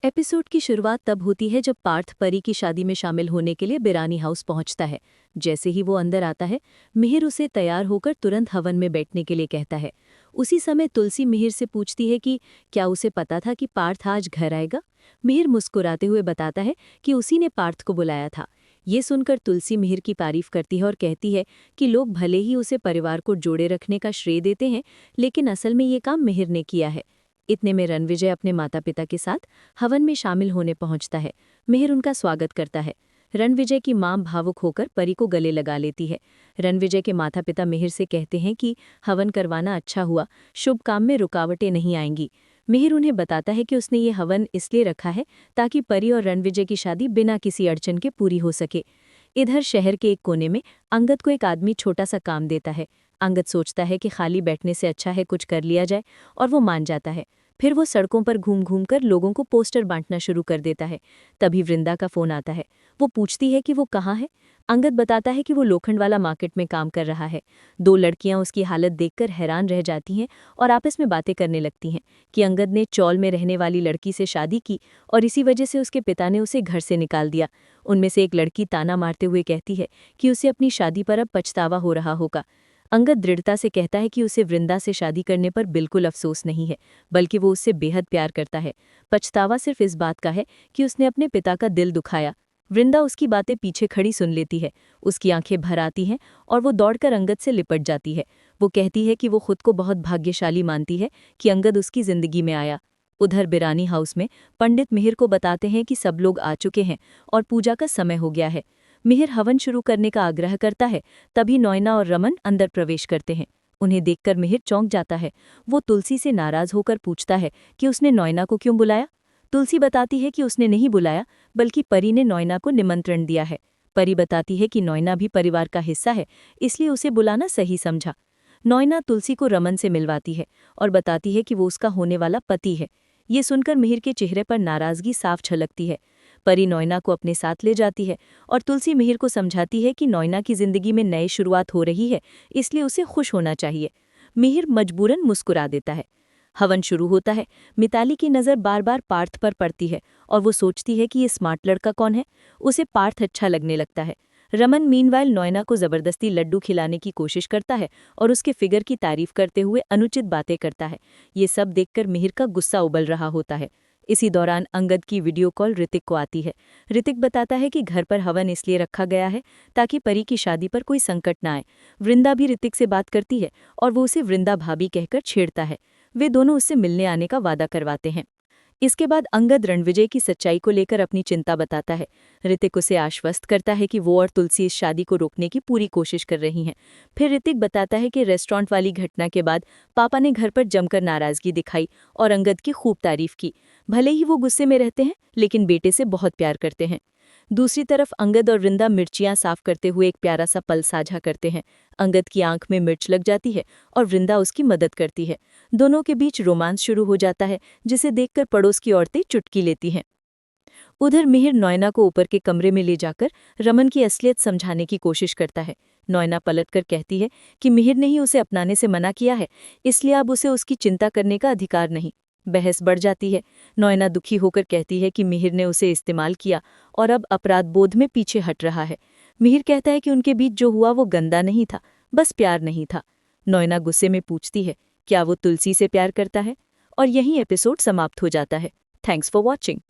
Episode की शुरुआत तब होती है जब पार्थ परी की शादी में शामिल होने के लिए बिरानी हाउस पहुंचता है। जैसे ही वो अंदर आता है, मिहिर उसे तैयार होकर तुरंत हवन में बैठने के लिए कहता है। उसी समय तुलसी मिहिर से पूछती है कि क्या उसे पता था कि पार्थ आज घर आएगा। मिहिर मुस्कुराते हुए बताता है कि उसी ने पार्थ को बुलाया था। ये सुनकर तुलसी मिहिर की तारीफ करती है और कहती है कि लोग भले ही उसे परिवार को जोड़े रखने का श्रेय देते हैं, लेकिन असल में ये काम मिहिर ने किया है। इतने में रणविजय अपने माता पिता के साथ हवन में शामिल होने पहुंचता है। मिहिर उनका स्वागत करता है। रणविजय की मां भावुक होकर परी को गले लगा लेती है। रणविजय के माता पिता मिहिर से कहते हैं कि हवन करवाना अच्छा हुआ, शुभ काम में रुकावटें नहीं आएंगी। मिहिर उन्हें बताता है कि उसने ये हवन इसलिए रखा है ताकि परी और रणविजय की शादी बिना किसी अड़चन के पूरी हो सके। इधर शहर के एक कोने में अंगद को एक आदमी छोटा सा काम देता है। अंगद सोचता है कि खाली बैठने से अच्छा है कुछ कर लिया जाए, और वो मान जाता है। फिर वो सड़कों पर घूम घूम कर लोगों को पोस्टर बांटना शुरू कर देता है। तभी वृंदा का फोन आता है। वो पूछती है कि वो कहाँ है। अंगद बताता है कि वो लोखंडवाला मार्केट में काम कर रहा है। दो लड़कियां उसकी हालत देखकर हैरान रह जाती हैं और आपस में बातें करने लगती हैं कि अंगद ने चौल में रहने वाली लड़की से शादी की और इसी वजह से उसके पिता ने उसे घर से निकाल दिया। उनमें से एक लड़की ताना मारते हुए कहती है कि उसे अपनी शादी पर अब पछतावा हो रहा होगा। अंगद दृढ़ता से कहता है कि उसे वृंदा से शादी करने पर बिल्कुल अफसोस नहीं है, बल्कि वो उससे बेहद प्यार करता है। पछतावा सिर्फ इस बात का है कि उसने अपने पिता का दिल दुखाया। वृंदा उसकी बातें पीछे खड़ी सुन लेती है। उसकी आंखें भर आती हैं और वो दौड़कर अंगद से लिपट जाती है। वो कहती है कि वो खुद को बहुत भाग्यशाली मानती है कि अंगद उसकी जिंदगी में आया। उधर बिरानी हाउस में पंडित मिहिर को बताते हैं कि सब लोग आ चुके हैं और पूजा का समय हो गया है। मिहिर हवन शुरू करने का आग्रह करता है। तभी नॉयना और रमन अंदर प्रवेश करते हैं। उन्हें देखकर मिहिर चौंक जाता है। वो तुलसी से नाराज होकर पूछता है कि उसने नॉयना को क्यों बुलाया। तुलसी बताती है कि उसने नहीं बुलाया, बल्कि परी ने नॉयना को निमंत्रण दिया है। परी बताती है कि नॉयना भी परिवार का हिस्सा है, इसलिए उसे बुलाना सही समझा। नॉयना तुलसी को रमन से मिलवाती है और बताती है कि वो उसका होने वाला पति है। ये सुनकर मिहिर के चेहरे पर नाराजगी साफ झलकती है। परी नॉयना को अपने साथ ले जाती है और तुलसी मिहिर को समझाती है कि नॉयना की जिंदगी में नई शुरुआत हो रही है, इसलिए उसे खुश होना चाहिए। मिहिर मजबूरन मुस्कुरा देता है। हवन शुरू होता है। मिताली की नज़र बार बार पार्थ पर पड़ती है और वो सोचती है कि ये स्मार्ट लड़का कौन है। उसे पार्थ अच्छा लगने लगता है। रमन मीनवाइल नॉयना को जबरदस्ती लड्डू खिलाने की कोशिश करता है और उसके फिगर की तारीफ करते हुए अनुचित बातें करता है। ये सब देखकर मिहिर का गुस्सा उबल रहा होता है। इसी दौरान अंगद की वीडियो कॉल ऋतिक को आती है। ऋतिक बताता है कि घर पर हवन इसलिए रखा गया है ताकि परी की शादी पर कोई संकट न आए। वृंदा भी ऋतिक से बात करती है और वो उसे वृंदा भाभी कहकर छेड़ता है। वे दोनों उससे मिलने आने का वादा करवाते हैं। इसके बाद अंगद रणविजय की सच्चाई को लेकर अपनी चिंता बताता है। ऋतिक उसे आश्वस्त करता है कि वो और तुलसी इस शादी को रोकने की पूरी कोशिश कर रही हैं। फिर ऋतिक बताता है कि रेस्टोरेंट वाली घटना के बाद पापा ने घर पर जमकर नाराजगी दिखाई और अंगद की खूब तारीफ की। भले ही वो गुस्से में रहते हैं, लेकिन बेटे से बहुत प्यार करते हैं। दूसरी तरफ अंगद और वृंदा मिर्चियां साफ करते हुए एक प्यारा सा पल साझा करते हैं। अंगद की आंख में मिर्च लग जाती है और वृंदा उसकी मदद करती है। दोनों के बीच रोमांस शुरू हो जाता है, जिसे देखकर पड़ोस की औरतें चुटकी लेती हैं। उधर मिहिर नॉयना को ऊपर के कमरे में ले जाकर रमन की असलियत समझाने की कोशिश करता है। नॉयना पलटकर कहती है कि मिहिर ने ही उसे अपनाने से मना किया है, इसलिए अब उसे उसकी चिंता करने का अधिकार नहीं। बहस बढ़ जाती है। नॉयना दुखी होकर कहती है कि मिहिर ने उसे इस्तेमाल किया और अब अपराध बोध में पीछे हट रहा है। मिहिर कहता है कि उनके बीच जो हुआ वो गंदा नहीं था, बस प्यार नहीं था। नॉयना गुस्से में पूछती है क्या वो तुलसी से प्यार करता है, और यहीं एपिसोड समाप्त हो जाता है। Thanks for watching.